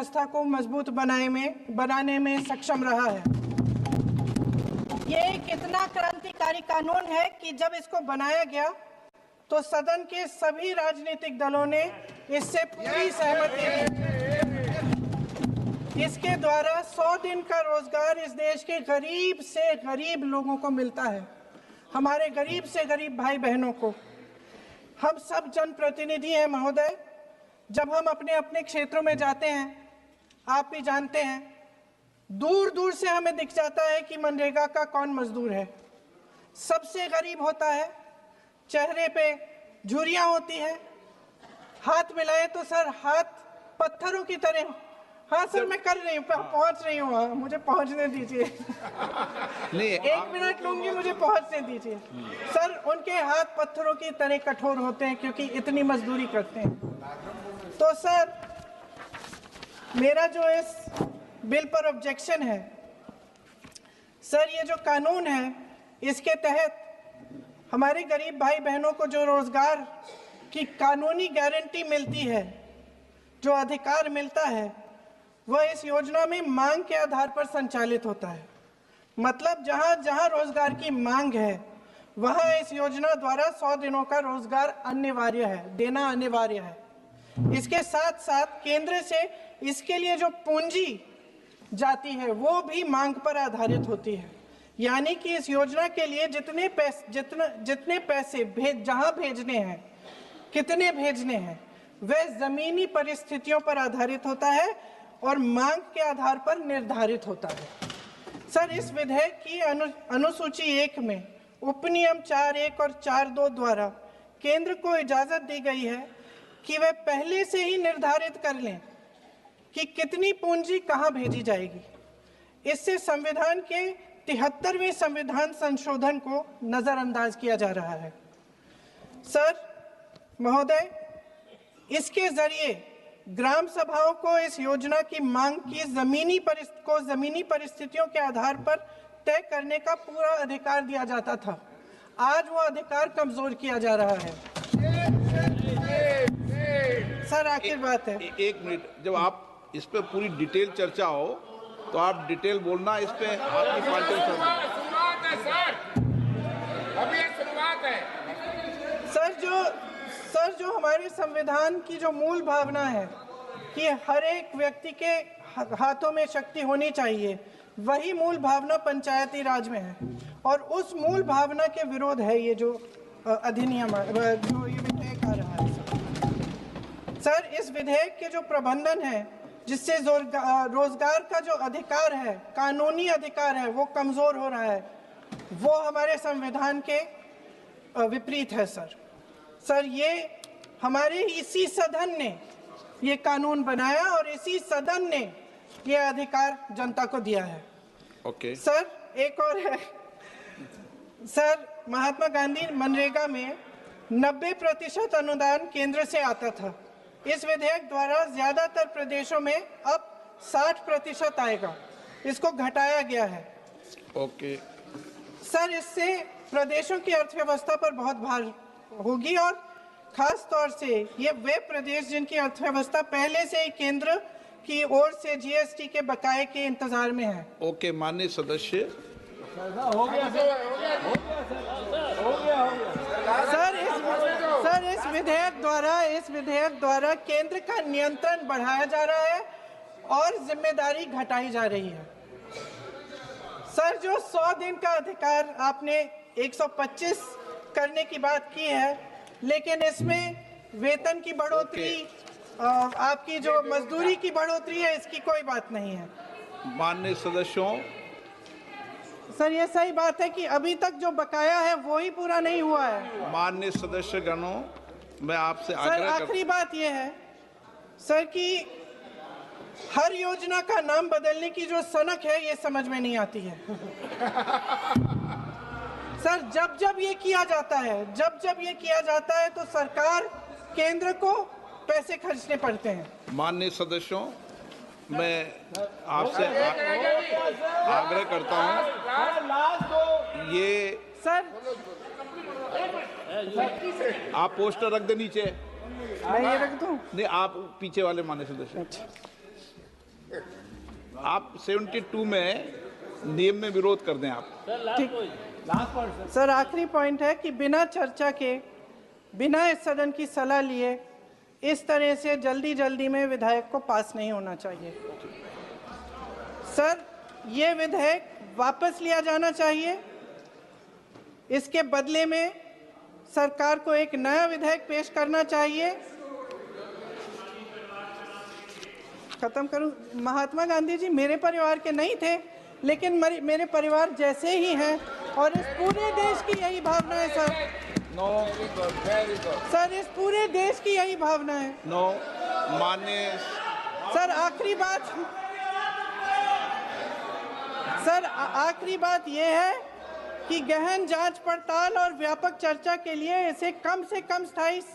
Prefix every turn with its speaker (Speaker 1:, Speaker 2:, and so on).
Speaker 1: व्यवस्था को मजबूत बनाने में सक्षम रहा है। ये एक इतना क्रांतिकारी कानून है कि जब इसको बनाया गया तो सदन के सभी राजनीतिक दलों ने इससे पूरी सहमति दी। इसके द्वारा 100 दिन का रोजगार इस देश के गरीब से गरीब लोगों को मिलता है, हमारे गरीब से गरीब भाई बहनों को। हम सब जनप्रतिनिधि हैं महोदय, जब हम अपने अपने क्षेत्रों में जाते हैं, आप भी जानते हैं, दूर दूर से हमें दिख जाता है कि मनरेगा का कौन मजदूर है। सबसे गरीब होता है, चेहरे पे झुर्रियां होती है, हाथ मिलाए तो सर हाथ पत्थरों की तरह। हाँ सर, मैं कर रही हूँ, पहुंच रही हूँ, मुझे पहुंचने दीजिए। एक मिनट लूंगी, मुझे पहुंचने दीजिए। सर, उनके हाथ पत्थरों की तरह कठोर होते हैं क्योंकि इतनी मजदूरी करते हैं। तो सर, मेरा जो इस बिल पर ऑब्जेक्शन है, सर ये जो कानून है, इसके तहत हमारे गरीब भाई बहनों को जो रोजगार की कानूनी गारंटी मिलती है, जो अधिकार मिलता है, वह इस योजना में मांग के आधार पर संचालित होता है। मतलब जहां जहां रोजगार की मांग है, वहां इस योजना द्वारा 100 दिनों का रोजगार अनिवार्य है, देना अनिवार्य है। इसके साथ साथ केंद्र से इसके लिए जो पूंजी जाती है, वो भी मांग पर आधारित होती है। यानी कि इस योजना के लिए जितने पैसे जहां भेजने हैं, कितने भेजने हैं, वह जमीनी परिस्थितियों पर आधारित होता है और मांग के आधार पर निर्धारित होता है। सर, इस विधेयक की अनुसूची 1 में उपनियम 4(1) और 4(2) द्वारा केंद्र को इजाजत दी गई है कि वह पहले से ही निर्धारित कर लें कि कितनी पूंजी कहां भेजी जाएगी। इससे संविधान के 73वें संविधान संशोधन को नजरअंदाज किया जा रहा है। सर महोदय, इसके जरिए ग्राम सभाओं को इस योजना की मांग की जमीनी परिस्थितियों के आधार पर तय करने का पूरा अधिकार दिया जाता था। आज वो अधिकार कमजोर किया जा रहा है। सर, आखिर बात है,
Speaker 2: एक मिनट, जब आप इस पे पूरी डिटेल चर्चा हो तो आप डिटेल बोलना। इस पे आपकी पार्टी
Speaker 3: शुरुआत है सर, अभी ये शुरुआत है।
Speaker 1: सर जो हमारे संविधान की जो मूल भावना है कि हर एक व्यक्ति के हाथों में शक्ति होनी चाहिए, वही मूल भावना पंचायती राज में है। और उस मूल भावना के विरोध है ये जो अधिनियम, जो ये विधेयक आ रहा है। सर, इस विधेयक के जो प्रबंधन है, जिससे रोजगार का जो अधिकार है, कानूनी अधिकार है, वो कमजोर हो रहा है, वो हमारे संविधान के विपरीत है। सर ये हमारे इसी सदन ने ये कानून बनाया और इसी सदन ने ये अधिकार जनता को दिया है।
Speaker 2: ओके।
Speaker 1: सर, एक और है सर, महात्मा गांधी मनरेगा में 90% अनुदान केंद्र से आता था। इस विधेयक द्वारा ज्यादातर प्रदेशों में अब 60% आएगा, इसको घटाया गया है।
Speaker 2: ओके।
Speaker 1: सर, इससे प्रदेशों की अर्थव्यवस्था पर बहुत भार होगी और खास तौर से ये वे प्रदेश जिनकी अर्थव्यवस्था पहले से ही केंद्र की ओर से जीएसटी के बकाये के इंतजार में है।
Speaker 2: ओके, माननीय सदस्य।
Speaker 3: हो गया।
Speaker 1: सर, इस विधेयक द्वारा केंद्र का नियंत्रण बढ़ाया जा रहा है और जिम्मेदारी घटाई जा रही है। सर, जो 100 दिन का अधिकार आपने 125 करने की बात की है, लेकिन इसमें वेतन की बढ़ोतरी, आपकी जो मजदूरी की बढ़ोतरी है, इसकी कोई बात नहीं है।
Speaker 2: माननीय सदस्यों।
Speaker 1: सर, ये सही बात है कि अभी तक जो बकाया है वो ही पूरा नहीं हुआ है।
Speaker 2: माननीय सदस्य गणों, मैं आपसे
Speaker 1: सर, आखिरी बात ये है सर कि हर योजना का नाम बदलने की जो सनक है, ये समझ में नहीं आती है। सर, जब ये किया जाता है तो सरकार, केंद्र को पैसे खर्चने पड़ते हैं।
Speaker 2: माननीय सदस्यों, मैं आपसे आग्रह करता हूं, ये
Speaker 1: सर,
Speaker 2: आप पोस्टर रख दे नीचे।
Speaker 1: मैं ये रख दूं?
Speaker 2: नहीं, आप पीछे वाले माननीय सदस्य। आप 72 में नियम में विरोध कर दें आप।
Speaker 1: ठीक। सर आखिरी पॉइंट है कि बिना चर्चा के, बिना इस सदन की सलाह लिए इस तरह से जल्दी जल्दी में विधेयक को पास नहीं होना चाहिए। सर ये विधेयक वापस लिया जाना चाहिए। इसके बदले में सरकार को एक नया विधेयक पेश करना चाहिए। खत्म करूं। महात्मा गांधी जी मेरे परिवार के नहीं थे, लेकिन मेरे परिवार जैसे ही हैं और इस पूरे देश की यही भावना है sir.
Speaker 2: No, very good.
Speaker 1: Sir इस पूरे देश की यही भावना है।
Speaker 2: नो, माननीय
Speaker 1: सर आखिरी बात, सर आखिरी बात यह है कि गहन जांच पड़ताल और व्यापक चर्चा के लिए इसे कम से कम स्थायी